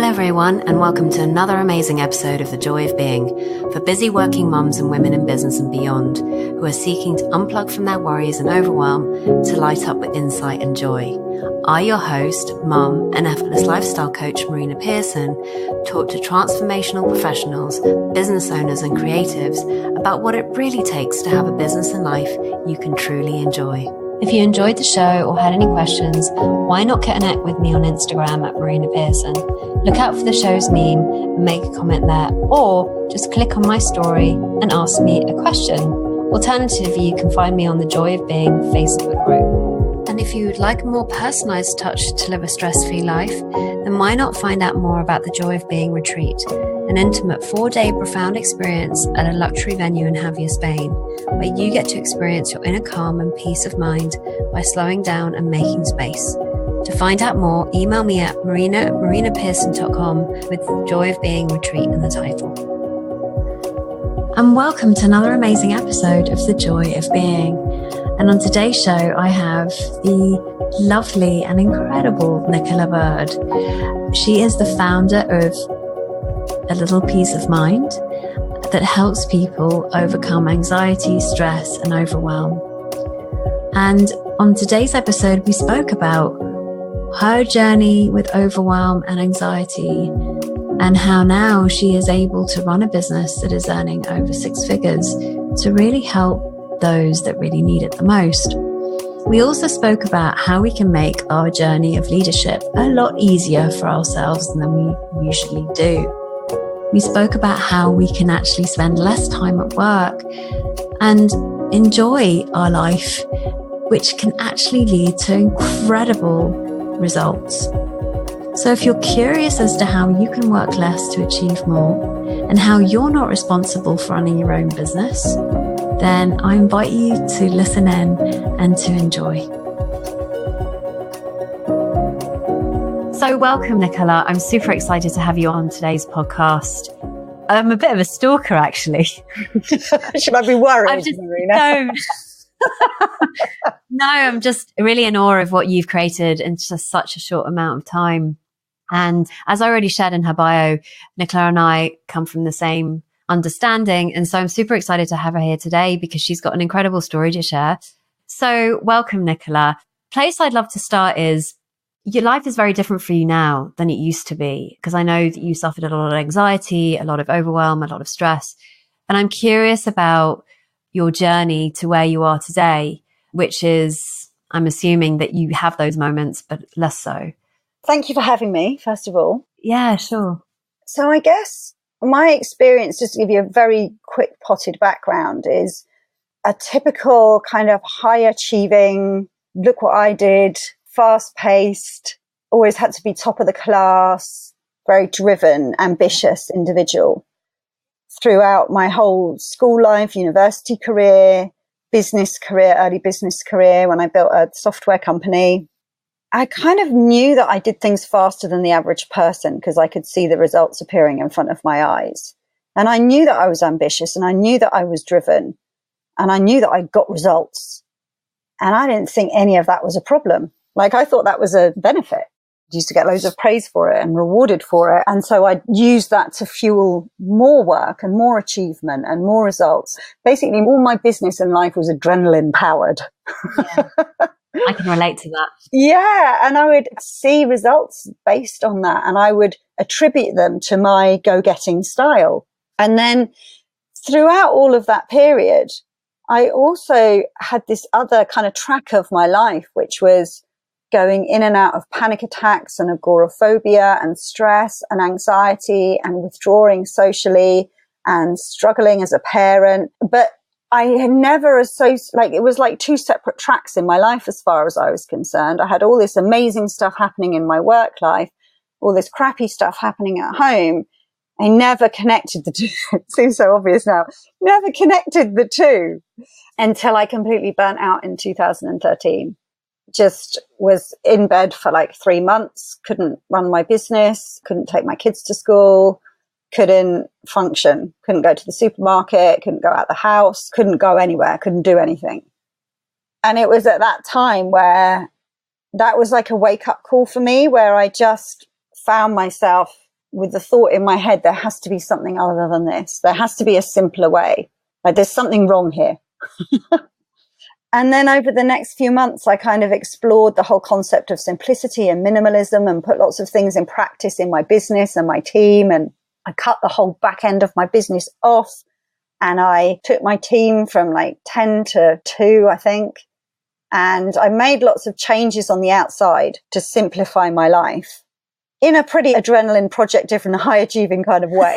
everyone, and welcome to another amazing episode of The Joy of Being for busy working mums and women in business and beyond who are seeking to unplug from their worries and overwhelm to light up with insight and joy. I, your host, mum, and effortless lifestyle coach Marina Pearson, talk to transformational professionals, business owners, and creatives about what it really takes to have a business and life you can truly enjoy. If you enjoyed the show or had any questions, why not connect with me on Instagram at Marina Pearson? Look out for the show's meme and make a comment there, or just click on my story and ask me a question. Alternatively, you can find me on the Joy of Being Facebook group. And if you would like a more personalized touch to live a stress-free life, then why not find out more about the Joy of Being retreat, an intimate 4-day profound experience at a luxury venue in Javier, Spain, where you get to experience your inner calm and peace of mind by slowing down and making space. To find out more, email me at marina@marinapearson.com with the Joy of Being retreat in the title. And welcome to another amazing episode of The Joy of Being. And on today's show, I have the lovely and incredible Nicola Bird. She is the founder of A Little Peace of Mind that helps people overcome anxiety, stress, and overwhelm. And on today's episode, we spoke about her journey with overwhelm and anxiety and how now she is able to run a business that is earning over 6 figures to really help those that really need it the most. We also spoke about how we can make our journey of leadership a lot easier for ourselves than we usually do. We spoke about how we can actually spend less time at work and enjoy our life, which can actually lead to incredible results. So if you're curious as to how you can work less to achieve more and how you're not responsible for running your own business, then I invite you to listen in and to enjoy. So welcome, Nicola. I'm super excited to have you on today's podcast. I'm a bit of a stalker, actually. Should I be worried, Marina? No, I'm just really in awe of what you've created in just such a short amount of time. And as I already shared in her bio, Nicola and I come from the same understanding. And so I'm super excited to have her here today because she's got an incredible story to share. So welcome, Nicola. Place I'd love to start is your life is very different for you now than it used to be, because I know that you suffered a lot of anxiety, a lot of overwhelm, a lot of stress. And I'm curious about your journey to where you are today, which is, I'm assuming that you have those moments, but less so. Thank you for having me, first of all. Yeah, sure. So I guess my experience, just to give you a very quick potted background, is a typical kind of high achieving, look what I did, fast paced, always had to be top of the class, very driven, ambitious individual. Throughout my whole school life, university career, business career, early business career, when I built a software company, I kind of knew that I did things faster than the average person because I could see the results appearing in front of my eyes. And I knew that I was ambitious and I knew that I was driven and I knew that I got results. And I didn't think any of that was a problem. Like, I thought that was a benefit. I used to get loads of praise for it and rewarded for it. And so I used that to fuel more work and more achievement and more results. Basically, all my business and life was adrenaline powered. Yeah. I can relate to that. Yeah. And I would see results based on that. And I would attribute them to my go-getting style. And then throughout all of that period, I also had this other kind of track of my life, which was going in and out of panic attacks and agoraphobia and stress and anxiety and withdrawing socially and struggling as a parent. But I had never it was like 2 separate tracks in my life as far as I was concerned. I had all this amazing stuff happening in my work life, all this crappy stuff happening at home. I never connected the two. It seems so obvious now. Never connected the two until I completely burnt out in 2013. Just was in bed for like 3 months, couldn't run my business, couldn't take my kids to school, couldn't function, couldn't go to the supermarket, couldn't go out the house, couldn't go anywhere, couldn't do anything. And it was at that time where that was like a wake up call for me, where I just found myself with the thought in my head, there has to be something other than this. There has to be a simpler way. Like there's something wrong here. And then over the next few months, I kind of explored the whole concept of simplicity and minimalism and put lots of things in practice in my business and my team. And I cut the whole back end of my business off. And I took my team from like 10 to 2, I think. And I made lots of changes on the outside to simplify my life in a pretty adrenaline project-driven, high-achieving kind of way.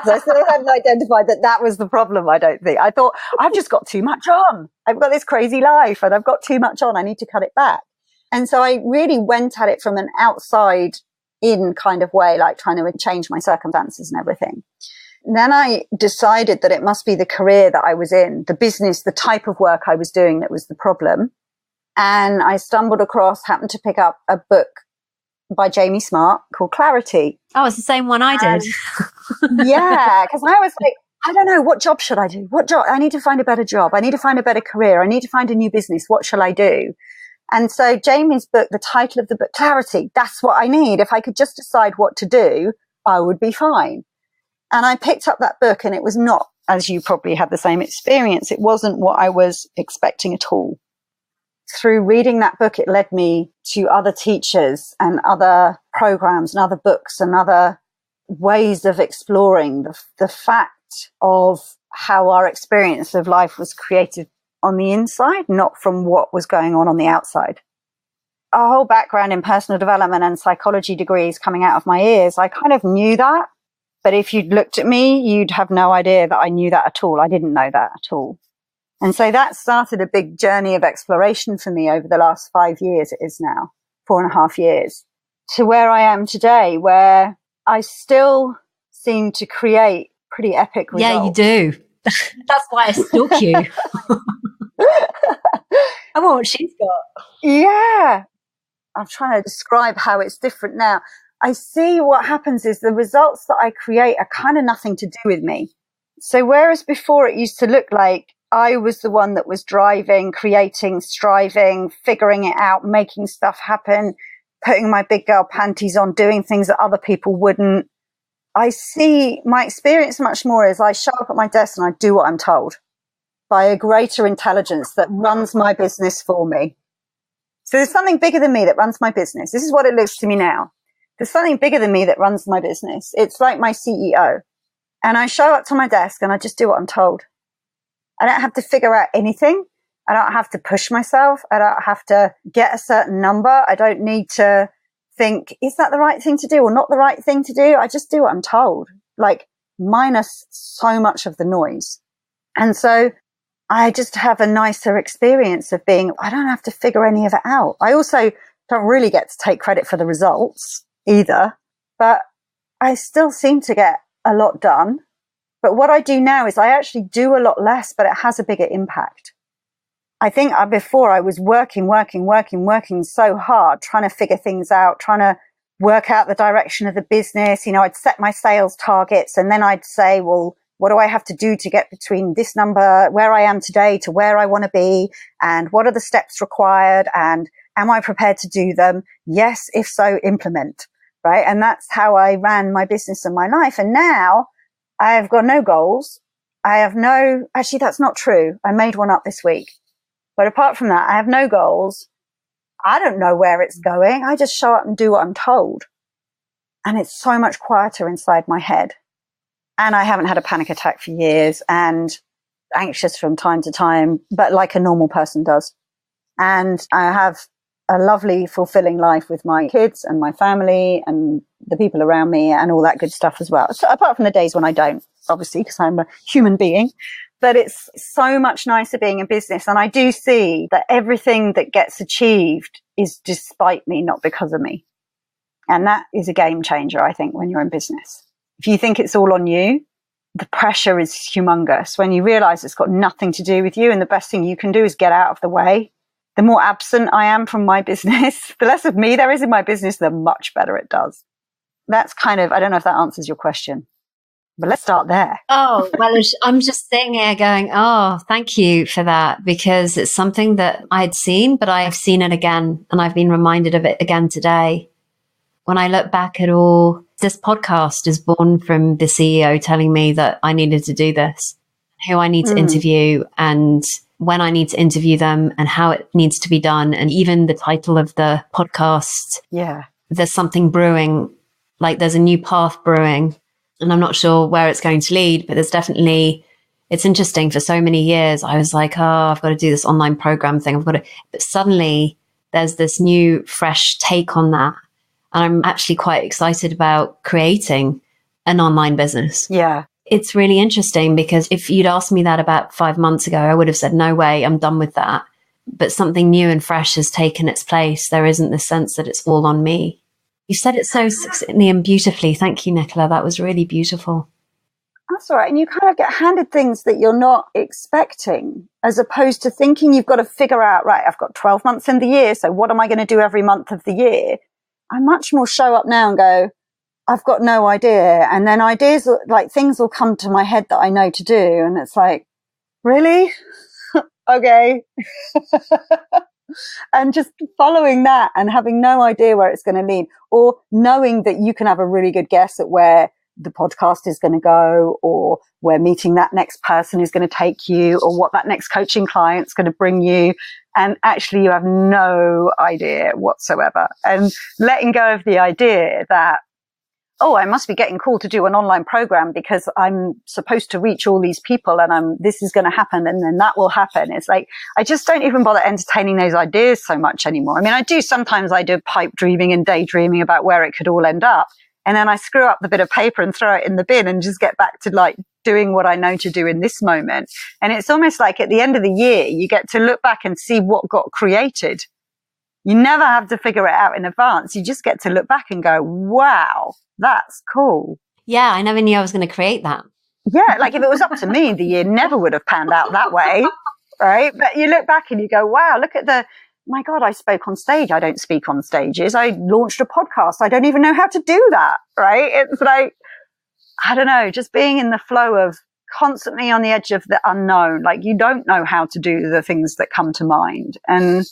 So I still haven't identified that was the problem, I don't think. I thought, I've just got too much on. I've got this crazy life and I've got too much on. I need to cut it back. And so I really went at it from an outside-in kind of way, like trying to change my circumstances and everything. Then I decided that it must be the career that I was in, the business, the type of work I was doing that was the problem. And I happened to pick up a book by Jamie Smart called Clarity. Oh, it's the same one I did. Yeah, because I was like, I don't know, what job should I do? What job? I need to find a better job. I need to find a better career. I need to find a new business. What shall I do? And so Jamie's book, the title of the book, Clarity, that's what I need. If I could just decide what to do, I would be fine. And I picked up that book and it was not, as you probably had the same experience, it wasn't what I was expecting at all. Through reading that book, it led me to other teachers and other programs and other books and other ways of exploring the fact of how our experience of life was created on the inside, not from what was going on the outside. A whole background in personal development and psychology degrees coming out of my ears, I kind of knew that. But if you'd looked at me, you'd have no idea that I knew that at all. I didn't know that at all. And so that started a big journey of exploration for me over the last 5 years. It is now 4.5 years to where I am today, where I still seem to create pretty epic results. Yeah, you do. That's why I stalk you. I want what she's got. Yeah. I'm trying to describe how it's different now. I see what happens is the results that I create are kind of nothing to do with me. So whereas before it used to look like I was the one that was driving, creating, striving, figuring it out, making stuff happen, putting my big girl panties on, doing things that other people wouldn't. I see my experience much more as I show up at my desk and I do what I'm told by a greater intelligence that runs my business for me. So there's something bigger than me that runs my business. This is what it looks to me now. There's something bigger than me that runs my business. It's like my CEO. And I show up to my desk and I just do what I'm told. I don't have to figure out anything. I don't have to push myself. I don't have to get a certain number. I don't need to think, is that the right thing to do or not the right thing to do? I just do what I'm told, like minus so much of the noise. And so I just have a nicer experience of being, I don't have to figure any of it out. I also don't really get to take credit for the results either, but I still seem to get a lot done. But what I do now is I actually do a lot less, but it has a bigger impact. I think before I was working so hard, trying to figure things out, trying to work out the direction of the business. You know, I'd set my sales targets and then I'd say, well, what do I have to do to get between this number, where I am today to where I want to be? And what are the steps required? And am I prepared to do them? Yes. If so, implement. Right. And that's how I ran my business and my life. And now I've got no goals. Actually, that's not true. I made one up this week. But apart from that, I have no goals. I don't know where it's going. I just show up and do what I'm told. And it's so much quieter inside my head. And I haven't had a panic attack for years and anxious from time to time, but like a normal person does. And I have a lovely, fulfilling life with my kids and my family and the people around me and all that good stuff as well. So apart from the days when I don't, obviously, because I'm a human being. But it's so much nicer being in business. And I do see that everything that gets achieved is despite me, not because of me. And that is a game changer, I think, when you're in business. If you think it's all on you, the pressure is humongous. When you realize it's got nothing to do with you and the best thing you can do is get out of the way. The more absent I am from my business, the less of me there is in my business, the much better it does. That's kind of, I don't know if that answers your question. But let's start there. Oh, well, I'm just sitting here going, oh, thank you for that, because it's something that I'd seen, but I've seen it again and I've been reminded of it again today. When I look back at all This podcast is born from the CEO telling me that I needed to do this, who I need to interview and when I need to interview them and how it needs to be done. And even the title of the podcast. Yeah. There's something brewing, like there's a new path brewing, and I'm not sure where it's going to lead, but there's definitely, it's interesting. For so many years, I was like, oh, I've got to do this online program thing. But suddenly there's this new, fresh take on that. And I'm actually quite excited about creating an online business. Yeah. It's really interesting because if you'd asked me that about 5 months ago, I would have said, no way, I'm done with that. But something new and fresh has taken its place. There isn't the sense that it's all on me. You said it so succinctly and beautifully. Thank you, Nicola. That was really beautiful. That's all right. And you kind of get handed things that you're not expecting, as opposed to thinking you've got to figure out, right, I've got 12 months in the year, so what am I going to do every month of the year? I much more show up now and go, I've got no idea. And then ideas, like things will come to my head that I know to do. And it's like, really? Okay. And just following that and having no idea where it's going to lead, or knowing that you can have a really good guess at where the podcast is going to go, or where meeting that next person is going to take you, or what that next coaching client's going to bring you. And actually you have no idea whatsoever. And letting go of the idea that, oh, I must be getting called to do an online program because I'm supposed to reach all these people and this is going to happen and then that will happen. It's like, I just don't even bother entertaining those ideas so much anymore. I mean, sometimes I do pipe dreaming and daydreaming about where it could all end up. And then I screw up the bit of paper and throw it in the bin and just get back to like doing what I know to do in this moment. And it's almost like at the end of the year, you get to look back and see what got created. You never have to figure it out in advance. You just get to look back and go, wow, that's cool. Yeah, I never knew I was going to create that. Yeah, like if it was up to me, the year never would have panned out that way, right? But you look back and you go, wow, look at my God, I spoke on stage. I don't speak on stages. I launched a podcast. I don't even know how to do that, right? It's like, I don't know, just being in the flow of constantly on the edge of the unknown. Like you don't know how to do the things that come to mind. And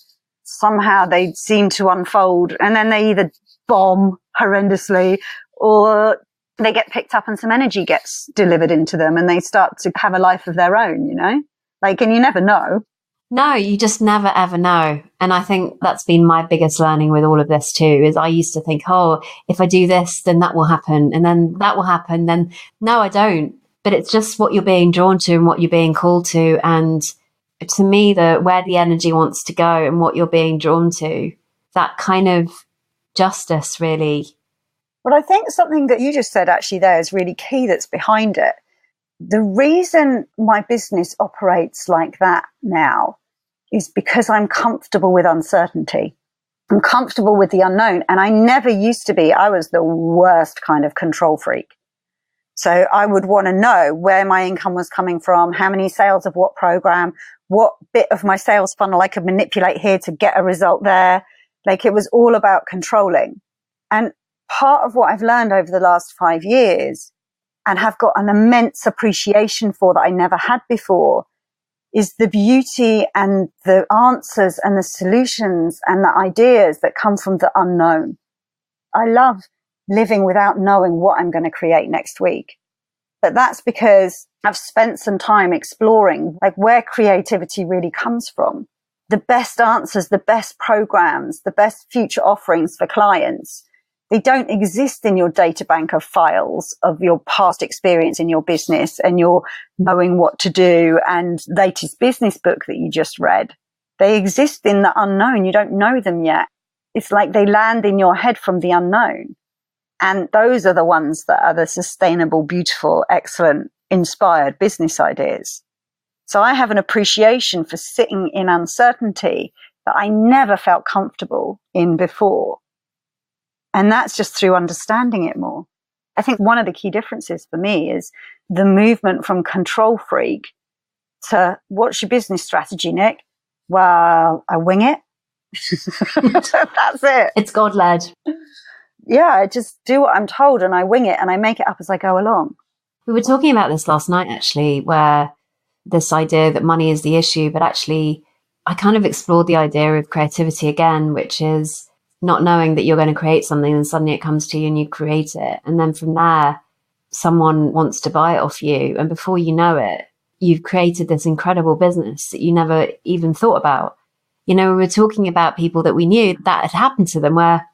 somehow they seem to unfold, and then they either bomb horrendously or they get picked up and some energy gets delivered into them and they start to have a life of their own, you know? Like, and you never know. No, you just never, ever know. And I think that's been my biggest learning with all of this too, is I used to think, oh, if I do this, then that will happen. And then that will happen. Then no, I don't. But it's just what you're being drawn to and what you're being called to. And to me, where the energy wants to go and what you're being drawn to, that kind of justice really. Well, I think something that you just said actually there is really key that's behind it. The reason my business operates like that now is because I'm comfortable with uncertainty. I'm comfortable with the unknown. And I never used to be. I was the worst kind of control freak. So I would want to know where my income was coming from, how many sales of what program, what bit of my sales funnel I could manipulate here to get a result there. Like it was all about controlling. And part of what I've learned over the last 5 years and have got an immense appreciation for that I never had before is the beauty and the answers and the solutions and the ideas that come from the unknown. I love living without knowing what I'm going to create next week. But that's because I've spent some time exploring like where creativity really comes from. The best answers, the best programs, the best future offerings for clients, they don't exist in your data bank of files of your past experience in your business and your knowing what to do and latest business book that you just read. They exist in the unknown. You don't know them yet. It's like they land in your head from the unknown. And those are the ones that are the sustainable, beautiful, excellent, inspired business ideas. So I have an appreciation for sitting in uncertainty that I never felt comfortable in before. And that's just through understanding it more. I think one of the key differences for me is the movement from control freak to what's your business strategy, Nick? Well, I wing it. That's it. It's God-led. Yeah, I just do what I'm told and I wing it and I make it up as I go along. We were talking about this last night, actually, where this idea that money is the issue, but actually I kind of explored the idea of creativity again, which is not knowing that you're going to create something, and suddenly it comes to you and you create it. And then from there, someone wants to buy it off you. And before you know it, you've created this incredible business that you never even thought about. We were talking about people that we knew that had happened to them, where,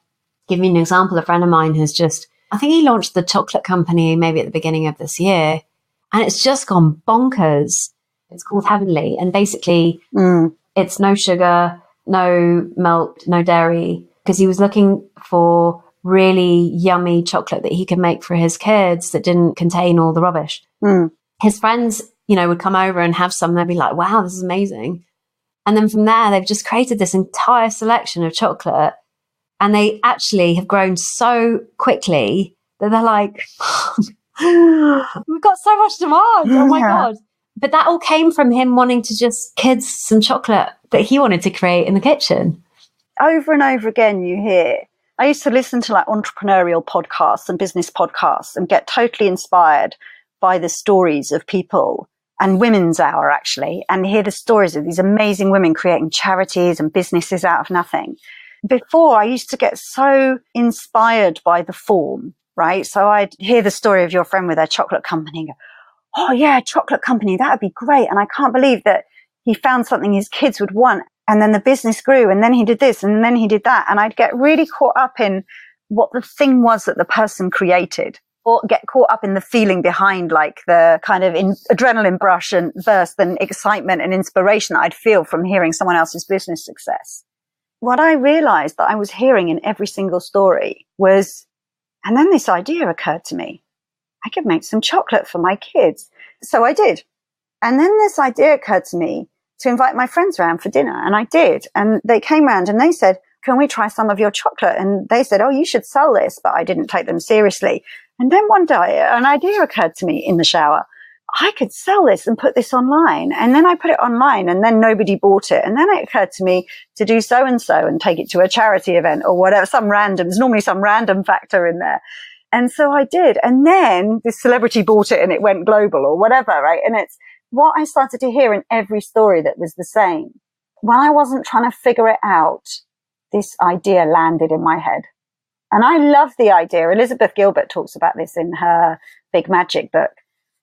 give me an example, a friend of mine has I think he launched the chocolate company maybe at the beginning of this year, and it's just gone bonkers. It's called Heavenly. And basically it's no sugar, no milk, no dairy, because he was looking for really yummy chocolate that he could make for his kids that didn't contain all the rubbish. His friends, would come over and have some, and they'd be like, wow, this is amazing. And then from there, they've just created this entire selection of chocolate, and they actually have grown so quickly that they're like, we've got so much demand. Oh my God. But that all came from him wanting to just kids some chocolate that he wanted to create in the kitchen. Over and over again, you hear, I used to listen to like entrepreneurial podcasts and business podcasts and get totally inspired by the stories of people, and Women's Hour actually, and hear the stories of these amazing women creating charities and businesses out of nothing. Before, I used to get so inspired by the form, right? So I'd hear the story of your friend with their chocolate company and go, oh yeah, chocolate company, that would be great. And I can't believe that he found something his kids would want. And then the business grew, and then he did this, and then he did that. And I'd get really caught up in what the thing was that the person created, or get caught up in the feeling behind, like the kind of adrenaline brush and burst and excitement and inspiration that I'd feel from hearing someone else's business success. What I realized that I was hearing in every single story was, and then this idea occurred to me, I could make some chocolate for my kids. So I did. And then this idea occurred to me to invite my friends around for dinner. And I did. And they came around and they said, can we try some of your chocolate? And they said, oh, you should sell this. But I didn't take them seriously. And then one day an idea occurred to me in the shower. I could sell this and put this online. And then I put it online, and then nobody bought it. And then it occurred to me to do so-and-so and take it to a charity event or whatever, there's normally some random factor in there. And so I did. And then this celebrity bought it and it went global or whatever, right? And it's what I started to hear in every story that was the same. When I wasn't trying to figure it out, this idea landed in my head. And I love the idea. Elizabeth Gilbert talks about this in her Big Magic book.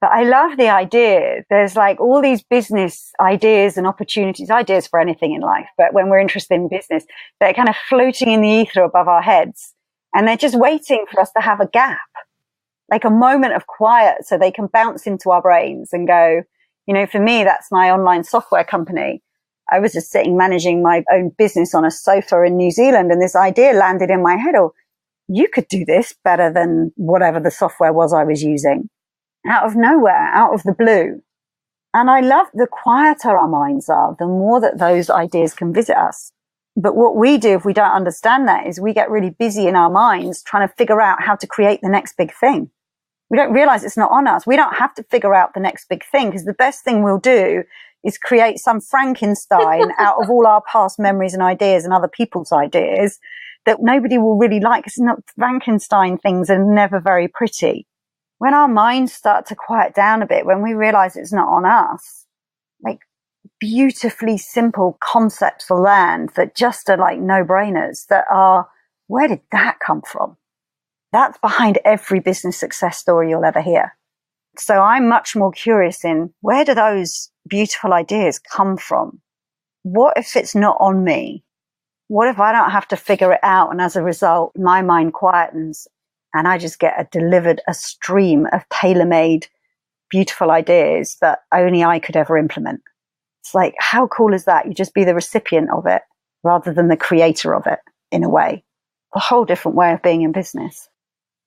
But I love the idea. There's like all these business ideas and opportunities, ideas for anything in life. But when we're interested in business, they're kind of floating in the ether above our heads. And they're just waiting for us to have a gap, like a moment of quiet so they can bounce into our brains and go, for me, that's my online software company. I was just sitting managing my own business on a sofa in New Zealand, and this idea landed in my head. Oh, you could do this better than whatever the software was I was using. Out of nowhere, out of the blue. And I love the quieter our minds are, the more that those ideas can visit us. But what we do if we don't understand that is we get really busy in our minds trying to figure out how to create the next big thing. We don't realize it's not on us. We don't have to figure out the next big thing, because the best thing we'll do is create some Frankenstein out of all our past memories and ideas and other people's ideas that nobody will really like. It's not, Frankenstein things are never very pretty. When our minds start to quiet down a bit, when we realize it's not on us, like beautifully simple concepts land that just are like no-brainers, that are, where did that come from? That's behind every business success story you'll ever hear. So I'm much more curious in, where do those beautiful ideas come from? What if it's not on me? What if I don't have to figure it out, and as a result, my mind quietens and I just get delivered a stream of tailor-made, beautiful ideas that only I could ever implement? It's like, how cool is that? You just be the recipient of it rather than the creator of it, in a way. A whole different way of being in business.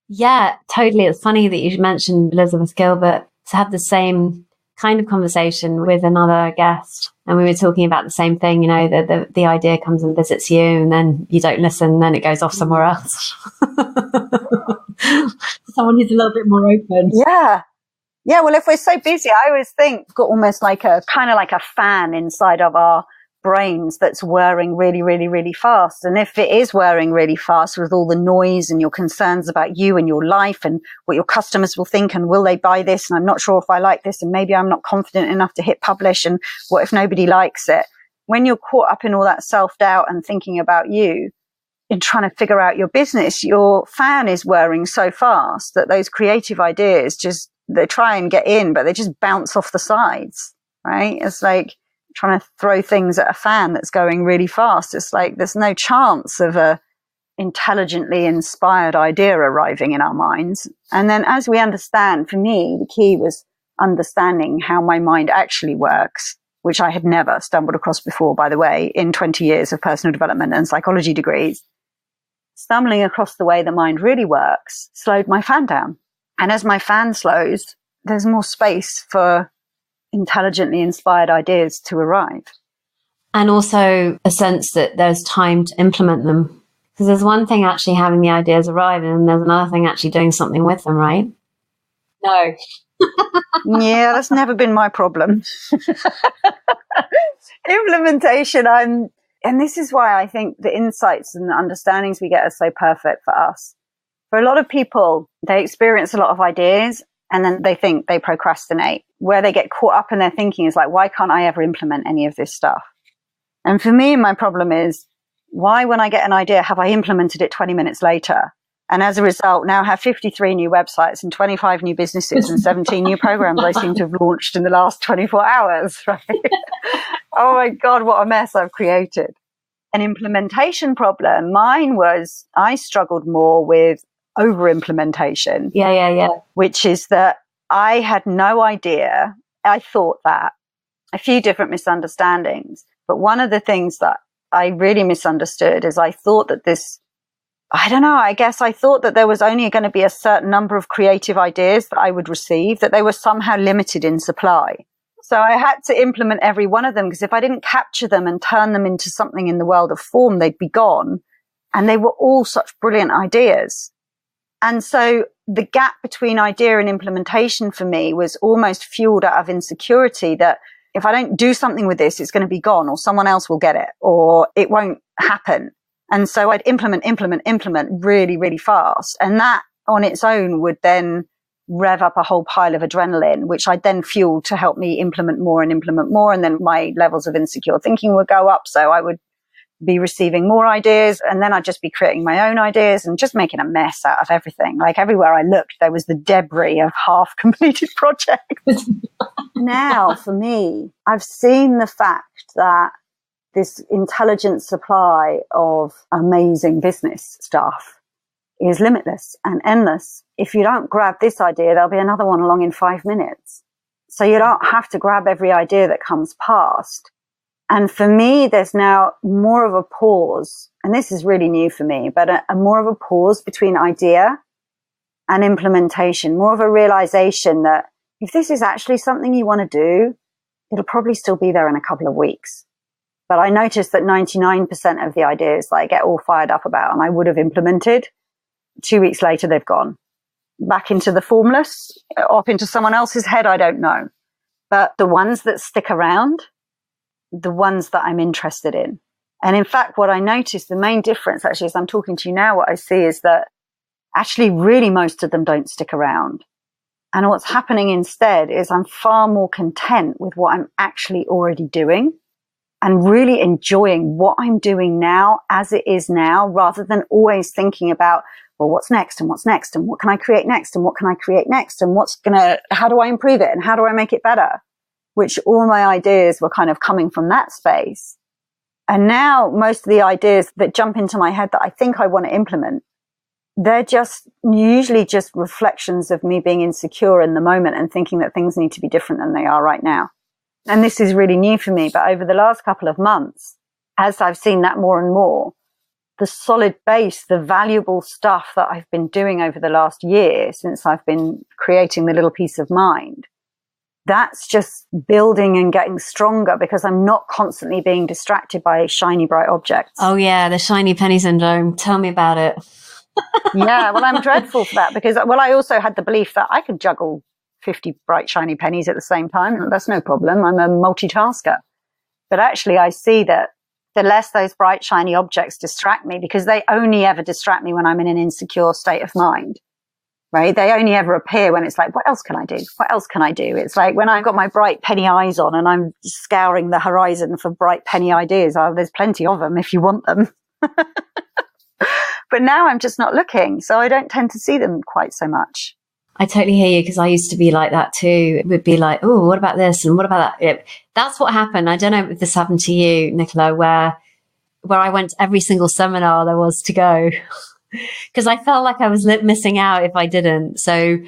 Yeah, totally. It's funny that you mentioned Elizabeth Gilbert. To have the same kind of conversation with another guest, and we were talking about the same thing, the idea comes and visits you, and then you don't listen, and then it goes off somewhere else. Someone who's a little bit more open. Yeah. Well, if we're so busy, I always think we've got almost like a kind of like a fan inside of our brains that's whirring really, really, really fast. And if it is whirring really fast with all the noise and your concerns about you and your life and what your customers will think, and will they buy this, and I'm not sure if I like this, and maybe I'm not confident enough to hit publish, and what if nobody likes it? When you're caught up in all that self-doubt and thinking about you, in trying to figure out your business, your fan is whirring so fast that those creative ideas they try and get in, but they just bounce off the sides, right? It's like trying to throw things at a fan that's going really fast. It's like there's no chance of a intelligently inspired idea arriving in our minds. And then as we understand, for me, the key was understanding how my mind actually works, which I had never stumbled across before, by the way, in 20 years of personal development and psychology degrees. Stumbling across the way the mind really works slowed my fan down. And as my fan slows, there's more space for intelligently inspired ideas to arrive. And also a sense that there's time to implement them. Because there's one thing actually having the ideas arrive, and there's another thing actually doing something with them, right? No. Yeah, that's never been my problem. Implementation, and this is why I think the insights and the understandings we get are so perfect for us. For a lot of people, they experience a lot of ideas and then they think they procrastinate. Where they get caught up in their thinking is like, why can't I ever implement any of this stuff? And for me, my problem is, why, when I get an idea, have I implemented it 20 minutes later? And as a result, now have 53 new websites and 25 new businesses and 17 new programs I seem to have launched in the last 24 hours, right? Oh my God, what a mess I've created. An implementation problem. Mine was, I struggled more with over-implementation. Yeah. Which is that I had no idea. I thought that. A few different misunderstandings. But one of the things that I really misunderstood is I thought that I guess I thought that there was only going to be a certain number of creative ideas that I would receive, that they were somehow limited in supply. So I had to implement every one of them, because if I didn't capture them and turn them into something in the world of form, they'd be gone. And they were all such brilliant ideas. And so the gap between idea and implementation for me was almost fueled out of insecurity that if I don't do something with this, it's going to be gone, or someone else will get it, or it won't happen. And so I'd implement really, really fast. And that on its own would then rev up a whole pile of adrenaline, which I'd then fuel to help me implement more. And then my levels of insecure thinking would go up. So I would be receiving more ideas, and then I'd just be creating my own ideas and just making a mess out of everything. Like everywhere I looked, there was the debris of half completed projects. Now, for me, I've seen the fact that this intelligent supply of amazing business stuff is limitless and endless. If you don't grab this idea, there'll be another one along in 5 minutes. So you don't have to grab every idea that comes past. And for me, there's now more of a pause, and this is really new for me, but a more of a pause between idea and implementation, more of a realization that if this is actually something you want to do, it'll probably still be there in a couple of weeks. But I noticed that 99% of the ideas that I get all fired up about and I would have implemented, 2 weeks later, they've gone back into the formless, up into someone else's head. I don't know. But the ones that stick around, the ones that I'm interested in. And in fact, what I noticed, the main difference actually, as I'm talking to you now, what I see is that actually really most of them don't stick around. And what's happening instead is I'm far more content with what I'm actually already doing and really enjoying what I'm doing now as it is now, rather than always thinking about, well, what's next and what's next and what can I create next and what can I create next and how do I improve it and how do I make it better? Which all my ideas were kind of coming from that space. And now most of the ideas that jump into my head that I think I want to implement, they're usually just reflections of me being insecure in the moment and thinking that things need to be different than they are right now. And this is really new for me, but over the last couple of months, as I've seen that more and more, the solid base, the valuable stuff that I've been doing over the last year since I've been creating the little piece of mind, that's just building and getting stronger because I'm not constantly being distracted by shiny, bright objects. Oh yeah, the shiny penny syndrome. Tell me about it. Yeah, well, I'm dreadful for that because, well, I also had the belief that I could juggle 50 bright, shiny pennies at the same time. That's no problem. I'm a multitasker. But actually, I see that the less those bright, shiny objects distract me, because they only ever distract me when I'm in an insecure state of mind. Right? They only ever appear when it's like, what else can I do? What else can I do? It's like when I've got my bright penny eyes on and I'm scouring the horizon for bright penny ideas. Oh, there's plenty of them if you want them. But now I'm just not looking, so I don't tend to see them quite so much. I totally hear you, because I used to be like that too. It would be like, oh, what about this? And what about that? That's what happened. I don't know if this happened to you, Nicola, where I went to every single seminar there was to go, because I felt like I was missing out if I didn't. So,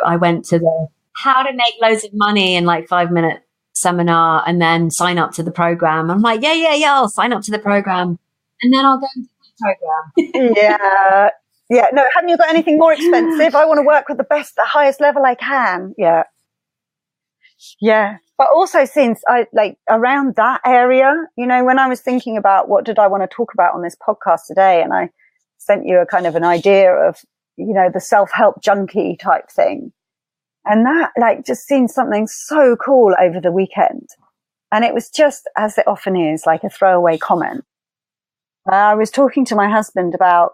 I went to the how to make loads of money in like 5-minute seminar, and then sign up to the program. I'm like, yeah, I'll sign up to the program, and then I'll go into the program. Yeah. No, haven't you got anything more expensive? I want to work with the highest level I can. Yeah. But also, since I around that area, when I was thinking about what did I want to talk about on this podcast today, and I sent you a kind of an idea of, the self-help junkie type thing. And that just seemed something so cool over the weekend. And it was just, as it often is, like a throwaway comment. I was talking to my husband about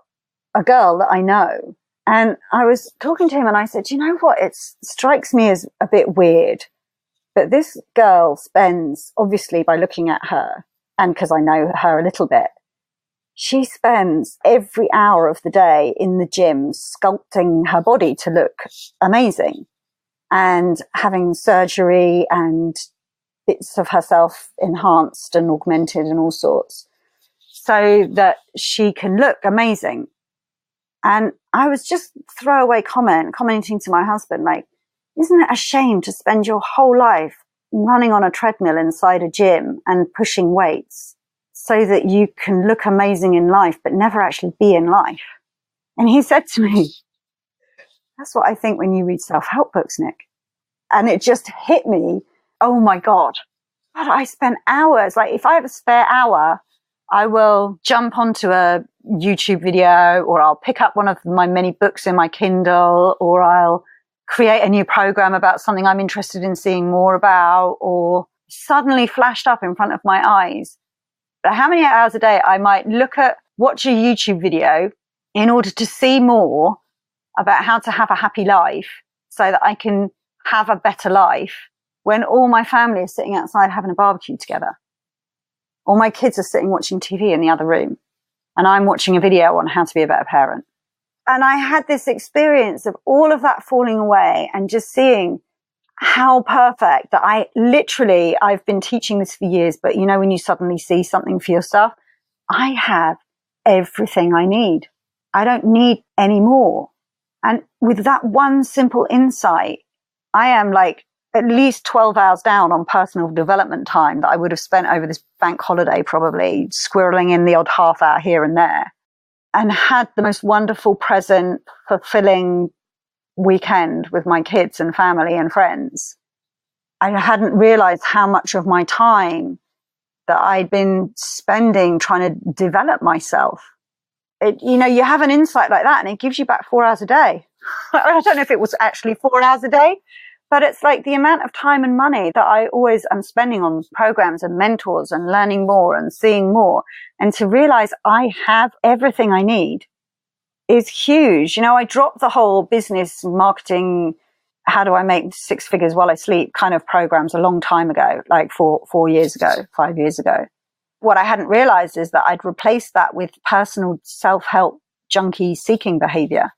a girl that I know. And I was talking to him and I said, you know what? It strikes me as a bit weird. But this girl spends, obviously by looking at her, and because I know her a little bit, she spends every hour of the day in the gym sculpting her body to look amazing and having surgery and bits of herself enhanced and augmented and all sorts so that she can look amazing. And I was just throwaway commenting to my husband, like, isn't it a shame to spend your whole life running on a treadmill inside a gym and pushing weights so that you can look amazing in life, but never actually be in life? And he said to me, that's what I think when you read self-help books, Nick. And it just hit me. Oh my God. But I spent hours, like if I have a spare hour, I will jump onto a YouTube video, or I'll pick up one of my many books in my Kindle, or I'll create a new program about something I'm interested in seeing more about, or suddenly flashed up in front of my eyes. But how many hours a day I might watch a YouTube video in order to see more about how to have a happy life so that I can have a better life, when all my family is sitting outside having a barbecue together. All my kids are sitting watching TV in the other room, and I'm watching a video on how to be a better parent. And I had this experience of all of that falling away and just seeing how perfect that I've been teaching this for years, but when you suddenly see something for yourself, I have everything I need. I don't need any more. And with that one simple insight, I am like at least 12 hours down on personal development time that I would have spent over this bank holiday, probably squirreling in the odd half hour here and there, and had the most wonderful, present, fulfilling weekend with my kids and family and friends. I hadn't realized how much of my time that I'd been spending trying to develop myself. You have an insight like that and it gives you back 4 hours a day. I don't know if it was actually 4 hours a day, but it's like the amount of time and money that I always am spending on programs and mentors and learning more and seeing more. And to realize I have everything I need is huge. I dropped the whole business marketing, how do I make 6 figures while I sleep kind of programs a long time ago, like 4 years ago, 5 years ago. What I hadn't realized is that I'd replaced that with personal self-help junkie seeking behavior.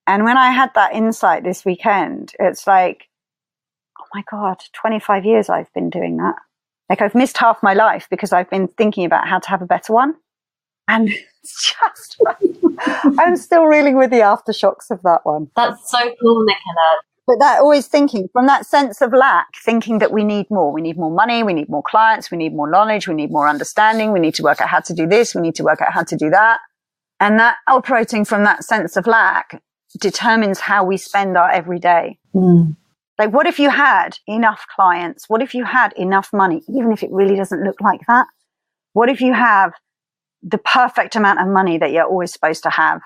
And when I had that insight this weekend, it's like, oh my God, 25 years I've been doing that. Like I've missed half my life because I've been thinking about how to have a better one. And it's just, I'm still reeling with the aftershocks of that one. That's so cool, Nicola. But that always thinking from that sense of lack, thinking that we need more. We need more money. We need more clients. We need more knowledge. We need more understanding. We need to work out how to do this. We need to work out how to do that. And that operating from that sense of lack determines how we spend our everyday. Like, what if you had enough clients? What if you had enough money, even if it really doesn't look like that? What if you have the perfect amount of money that you're always supposed to have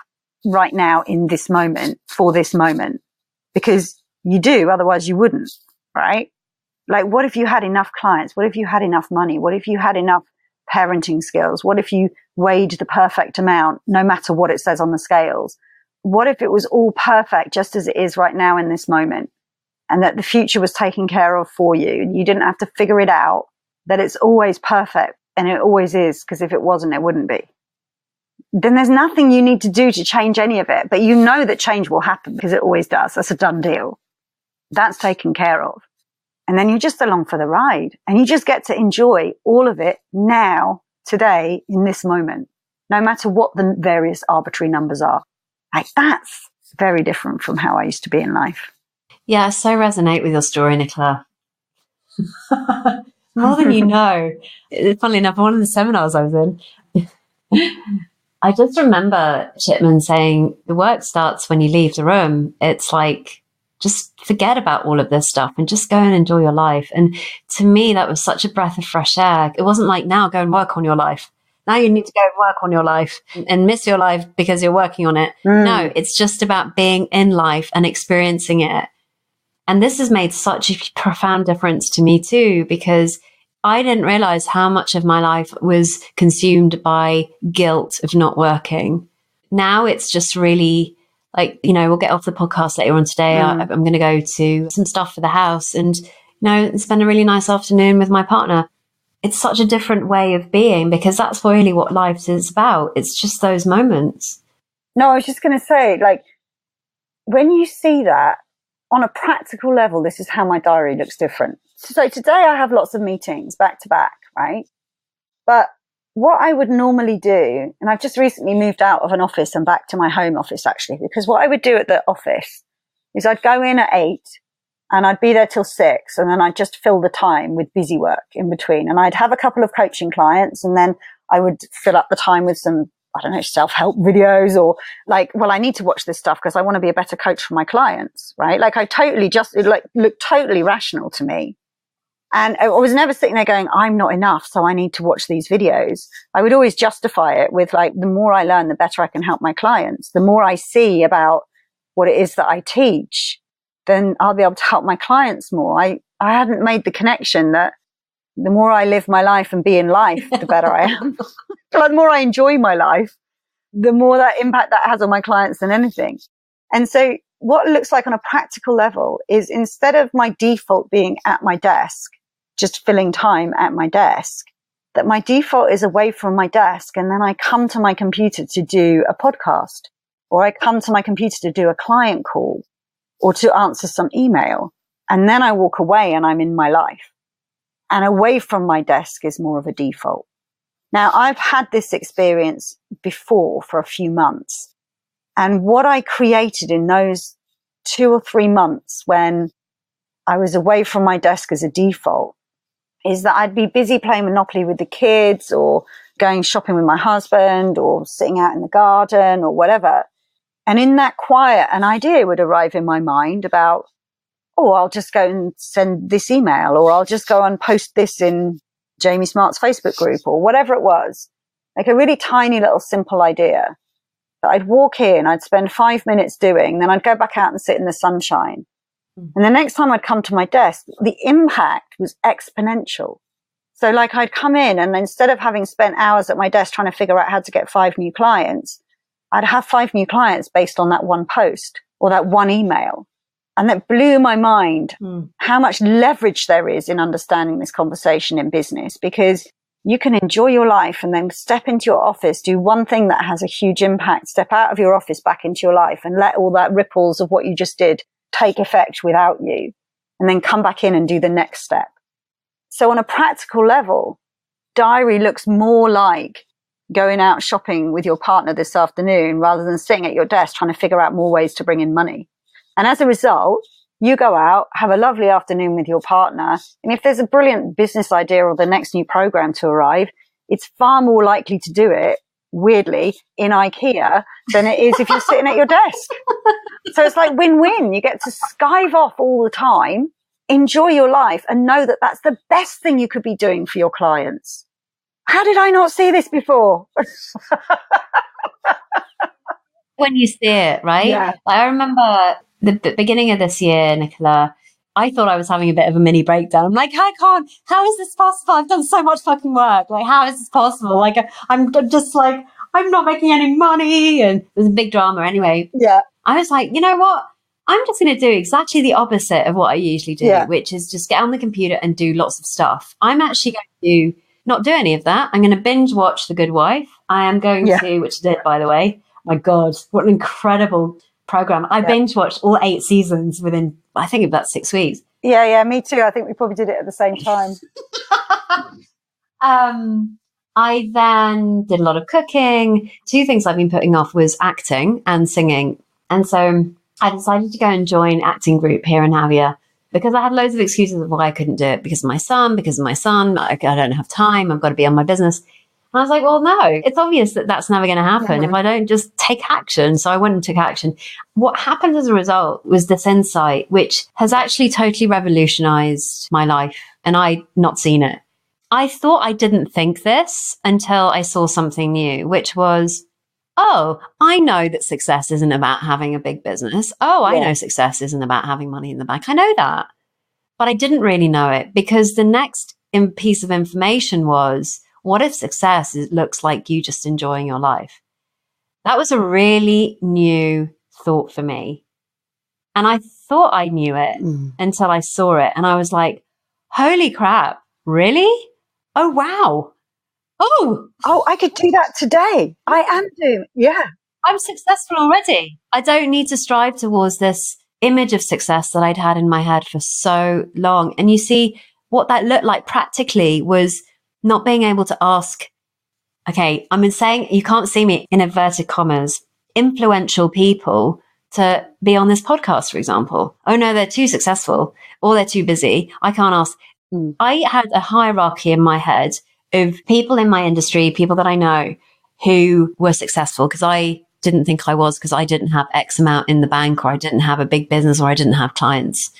right now in this moment for this moment? Because you do, otherwise you wouldn't, right? Like, what if you had enough clients? What if you had enough money? What if you had enough parenting skills? What if you weighed the perfect amount, no matter what it says on the scales? What if it was all perfect just as it is right now in this moment? And that the future was taken care of for you. You didn't have to figure it out, that it's always perfect. And it always is, because if it wasn't, it wouldn't be. then there's nothing you need to do to change any of it. But you know that change will happen because it always does. That's a done deal. That's taken care of. And then you're just along for the ride and you just get to enjoy all of it now, today, in this moment, no matter what the various arbitrary numbers are. Like, that's very different from how I used to be in life. Yeah, I so resonate with your story, Nicola. More than you know. Funnily enough, one of the seminars I was in, I just remember Chipman saying, the work starts when you leave the room. It's like, just forget about all of this stuff and just go and enjoy your life. And to me, that was such a breath of fresh air. It wasn't like, now go and work on your life. Now you need to go and work on your life and miss your life because you're working on it. No, it's just about being in life and experiencing it. And this has made such a profound difference to me too, because I didn't realize how much of my life was consumed by guilt of not working. Now it's just really like, we'll get off the podcast later on today. I'm going to go to some stuff for the house and, spend a really nice afternoon with my partner. It's such a different way of being because that's really what life is about. It's just those moments. No, I was just going to say, like, when you see that on a practical level, this is how my diary looks different. So today I have lots of meetings back to back, right? But what I would normally do, and I've just recently moved out of an office and back to my home office actually, because what I would do at the office is I'd go in at 8 and I'd be there till 6 and then I'd just fill the time with busy work in between. And I'd have a couple of coaching clients and then I would fill up the time with some, I don't know, self-help videos or like, well, I need to watch this stuff because I want to be a better coach for my clients, right? Like it looked totally rational to me. And I was never sitting there going, I'm not enough, so I need to watch these videos. I would always justify it with like, the more I learn, the better I can help my clients. The more I see about what it is that I teach, then I'll be able to help my clients more. I hadn't made the connection that the more I live my life and be in life, the better I am. The more I enjoy my life, the more that impact that has on my clients than anything. And so what it looks like on a practical level is instead of my default being at my desk, just filling time at my desk, that my default is away from my desk. And then I come to my computer to do a podcast, or I come to my computer to do a client call or to answer some email. And then I walk away and I'm in my life. And away from my desk is more of a default. Now, I've had this experience before for a few months. And what I created in those 2 or 3 months when I was away from my desk as a default is that I'd be busy playing Monopoly with the kids or going shopping with my husband or sitting out in the garden or whatever. And in that quiet, an idea would arrive in my mind about, oh, I'll just go and send this email, or I'll just go and post this in Jamie Smart's Facebook group, or whatever it was. Like a really tiny little simple idea that I'd walk in, I'd spend 5 minutes doing, then I'd go back out and sit in the sunshine. And the next time I'd come to my desk, the impact was exponential. So like I'd come in and instead of having spent hours at my desk trying to figure out how to get 5 new clients, I'd have 5 new clients based on that one post or that one email. And that blew my mind how much leverage there is in understanding this conversation in business, because you can enjoy your life and then step into your office, do one thing that has a huge impact, step out of your office back into your life and let all that ripples of what you just did take effect without you, and then come back in and do the next step. So on a practical level, diary looks more like going out shopping with your partner this afternoon rather than sitting at your desk trying to figure out more ways to bring in money. And as a result, you go out, have a lovely afternoon with your partner. And if there's a brilliant business idea or the next new program to arrive, it's far more likely to do it, weirdly, in IKEA than it is if you're sitting at your desk. So it's like win-win. You get to skive off all the time, enjoy your life, and know that that's the best thing you could be doing for your clients. How did I not see this before? When you see it, right? Yeah. I remember the beginning of this year, Nicola, I thought I was having a bit of a mini breakdown. I'm like, how is this possible? I've done so much fucking work. Like, how is this possible? Like, I'm just like, I'm not making any money. And it was a big drama anyway. Yeah. I was like, you know what? I'm just going to do exactly the opposite of what I usually do, which is just get on the computer and do lots of stuff. I'm actually going to do not do any of that. I'm going to binge watch The Good Wife. I am going to, which I did, by the way. My God, what an incredible program. I binge watched all 8 seasons within, I think, about 6 weeks. Yeah, me too. I think we probably did it at the same time. I then did a lot of cooking. 2 things I've been putting off was acting and singing. And so I decided to go and join acting group here in Navia because I had loads of excuses of why I couldn't do it. Because of my son, I don't have time. I've got to be on my business. And I was like, well, no, it's obvious that that's never going to happen if I don't just take action. So I went and took action. What happened as a result was this insight, which has actually totally revolutionized my life. And I'd not seen it. I thought I didn't think this until I saw something new, which was, oh, I know that success isn't about having a big business. Oh, I know success isn't about having money in the bank. I know that. But I didn't really know it because the next piece of information was, what if success looks like you just enjoying your life? That was a really new thought for me. And I thought I knew it until I saw it. And I was like, holy crap, really? Oh, wow. Oh, I could do that today. I am doing. Yeah. I'm successful already. I don't need to strive towards this image of success that I'd had in my head for so long. And you see, what that looked like practically was not being able to ask, okay, I'm saying, you can't see me in inverted commas, influential people to be on this podcast, for example. Oh no, they're too successful or they're too busy. I can't ask. I had a hierarchy in my head of people in my industry, people that I know who were successful because I didn't think I was because I didn't have X amount in the bank or I didn't have a big business or I didn't have clients.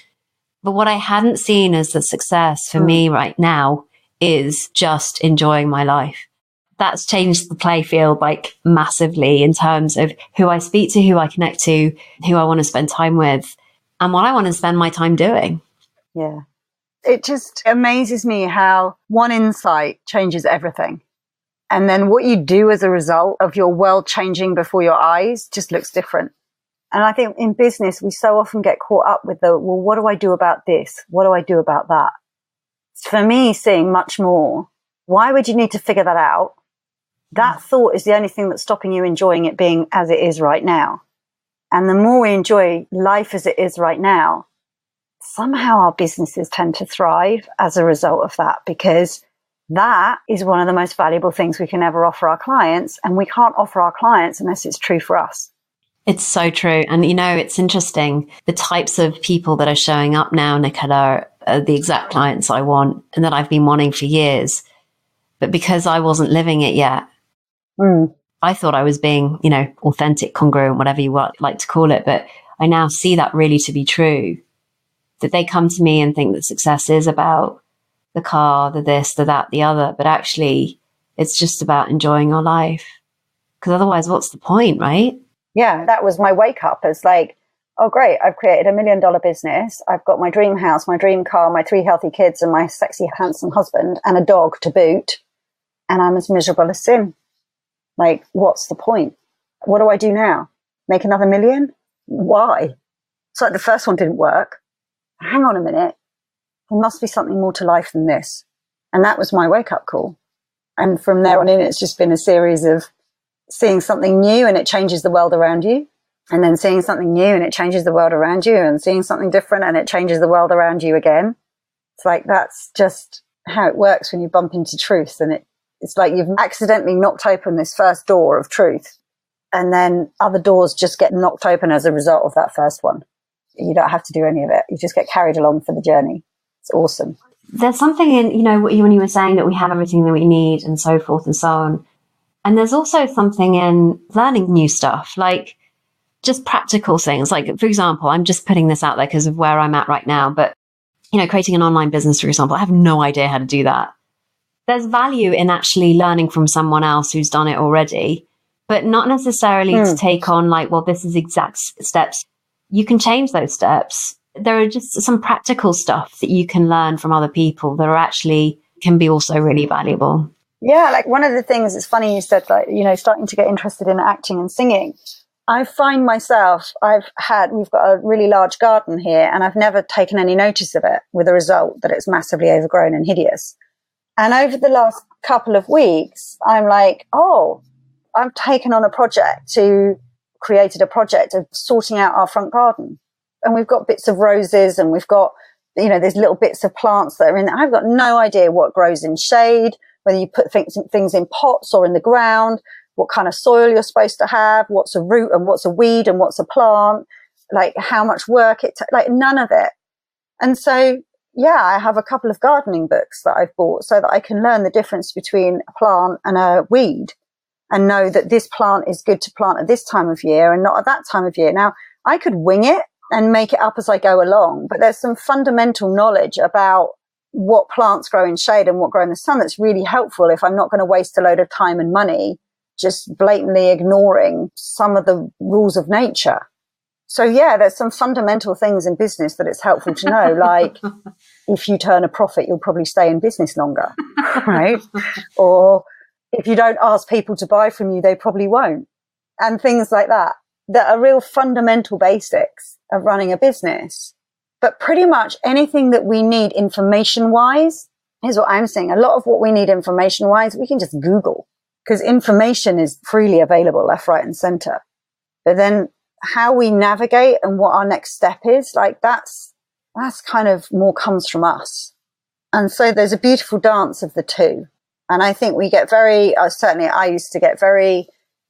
But what I hadn't seen as the success for me right now is just enjoying my life. That's changed the play field like massively in terms of who I speak to, who I connect to, who I want to spend time with, and what I want to spend my time doing. Yeah. It just amazes me how one insight changes everything. And then what you do as a result of your world changing before your eyes just looks different. And I think in business, we so often get caught up with well, what do I do about this? What do I do about that? For me, seeing much more, why would you need to figure that out? That thought is the only thing that's stopping you enjoying it being as it is right now. And the more we enjoy life as it is right now, somehow our businesses tend to thrive as a result of that, because that is one of the most valuable things we can ever offer our clients. And we can't offer our clients unless it's true for us. It's so true. And, you know, it's interesting. The types of people that are showing up now, Nicola, are the exact clients I want and that I've been wanting for years. But because I wasn't living it yet, I thought I was being, you know, authentic, congruent, whatever you like to call it. But I now see that really to be true, that they come to me and think that success is about the car, the this, the that, the other. But actually, it's just about enjoying our life. Because otherwise, what's the point, right? Yeah, that was my wake up. It's like, oh, great, I've created $1 million business. I've got my dream house, my dream car, my 3 healthy kids, and my sexy, handsome husband, and a dog to boot. And I'm as miserable as sin. Like, what's the point? What do I do now? Make another $1 million? Why? It's like the first one didn't work. Hang on a minute. There must be something more to life than this. And that was my wake up call. And from there on in, it's just been a series of seeing something new and it changes the world around you. And then seeing something new and it changes the world around you, and seeing something different and it changes the world around you again. It's like, that's just how it works when you bump into truth. And it's like you've accidentally knocked open this first door of truth, and then other doors just get knocked open as a result of that first one. You don't have to do any of it. You just get carried along for the journey. It's awesome. There's something in, you know, when you were saying that we have everything that we need and so forth and so on. And there's also something in learning new stuff, like just practical things. Like, for example, I'm just putting this out there because of where I'm at right now. But, you know, creating an online business, for example, I have no idea how to do that. There's value in actually learning from someone else who's done it already, but not necessarily to take on like, well, this is exact steps. You can change those steps. There are just some practical stuff that you can learn from other people that are actually can be also really valuable. Yeah, like one of the things, it's funny you said, like, you know, starting to get interested in acting and singing. I find myself, we've got a really large garden here, and I've never taken any notice of it, with the result that it's massively overgrown and hideous. And over the last couple of weeks, I'm like, oh, I've taken on created a project of sorting out our front garden. And we've got bits of roses and we've got, there's little bits of plants that are in there. I've got no idea what grows in shade, whether you put things in pots or in the ground, what kind of soil you're supposed to have, what's a root and what's a weed and what's a plant, like how much work like none of it. And so, yeah, I have a couple of gardening books that I've bought so that I can learn the difference between a plant and a weed and know that this plant is good to plant at this time of year and not at that time of year. Now, I could wing it and make it up as I go along, but there's some fundamental knowledge about what plants grow in shade and what grow in the sun that's really helpful if I'm not going to waste a load of time and money just blatantly ignoring some of the rules of nature. So yeah, there's some fundamental things in business that it's helpful to know, like if you turn a profit, you'll probably stay in business longer, right? Or if you don't ask people to buy from you, they probably won't. And things like that are real fundamental basics of running a business. But pretty much anything that we need information-wise is what I'm saying. A lot of what we need information-wise, we can just Google because information is freely available left, right, and center. But then how we navigate and what our next step is, like that's kind of more comes from us. And so there's a beautiful dance of the two. And I think we get certainly I used to get very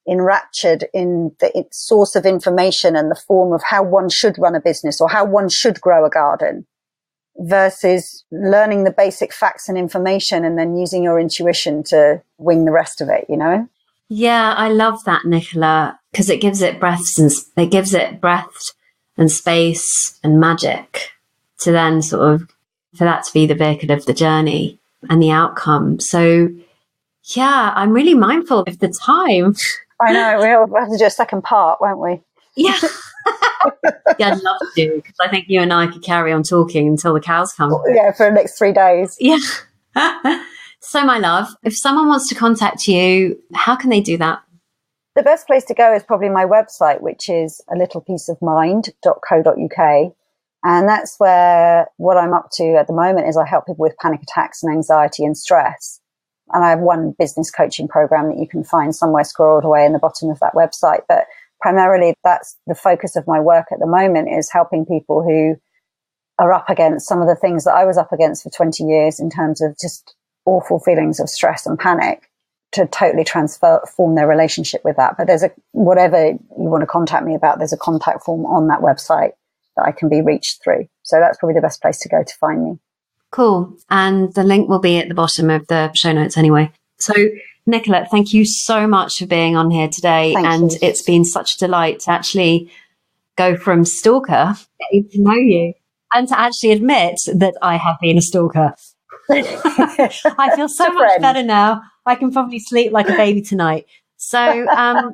enraptured in the source of information and the form of how one should run a business or how one should grow a garden versus learning the basic facts and information and then using your intuition to wing the rest of it, Yeah, I love that, Nicola, because it gives it breath and space and magic to then sort of for that to be the vehicle of the journey and the outcome. So yeah, I'm really mindful of the time. I know, we'll have to do a second part, won't we? Yeah. Yeah, I'd love to, because I think you and I could carry on talking until the cows come. Yeah, for the next 3 days. Yeah. So my love, if someone wants to contact you, how can they do that? The best place to go is probably my website, which is alittlepeaceofmind.co.uk. And that's where what I'm up to at the moment is I help people with panic attacks and anxiety and stress. And I have one business coaching program that you can find somewhere squirreled away in the bottom of that website. But primarily that's the focus of my work at the moment, is helping people who are up against some of the things that I was up against for 20 years in terms of just awful feelings of stress and panic, to totally transform their relationship with that. But there's whatever you want to contact me about, there's a contact form on that website that I can be reached through. So that's probably the best place to go to find me. Cool. And the link will be at the bottom of the show notes anyway. So Nicola, thank you so much for being on here today. Thank you. It's been such a delight to actually go from stalker, getting to know you, and to actually admit that I have been a stalker. I feel so much better now. I can probably sleep like a baby tonight. So, yeah.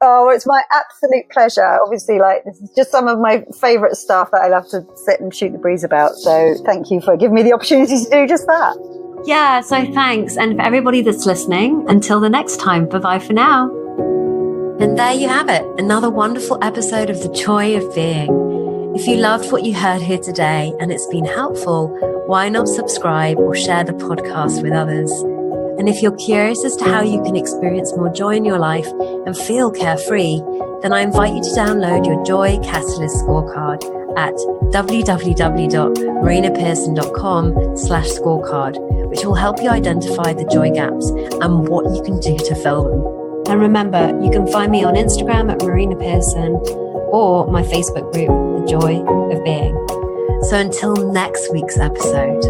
Oh, it's my absolute pleasure. Obviously, this is just some of my favorite stuff that I love to sit and shoot the breeze about. So thank you for giving me the opportunity to do just that. Yeah, so thanks. And for everybody that's listening, until the next time, bye-bye for now. And there you have it, another wonderful episode of The Joy of Being. If you loved what you heard here today and it's been helpful, why not subscribe or share the podcast with others? And if you're curious as to how you can experience more joy in your life and feel carefree, then I invite you to download your Joy Catalyst Scorecard at www.marinapearson.com/scorecard, which will help you identify the joy gaps and what you can do to fill them. And remember, you can find me on Instagram at Marina Pearson or my Facebook group, The Joy of Being. So until next week's episode,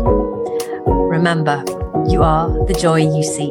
remember, you are the joy you seek.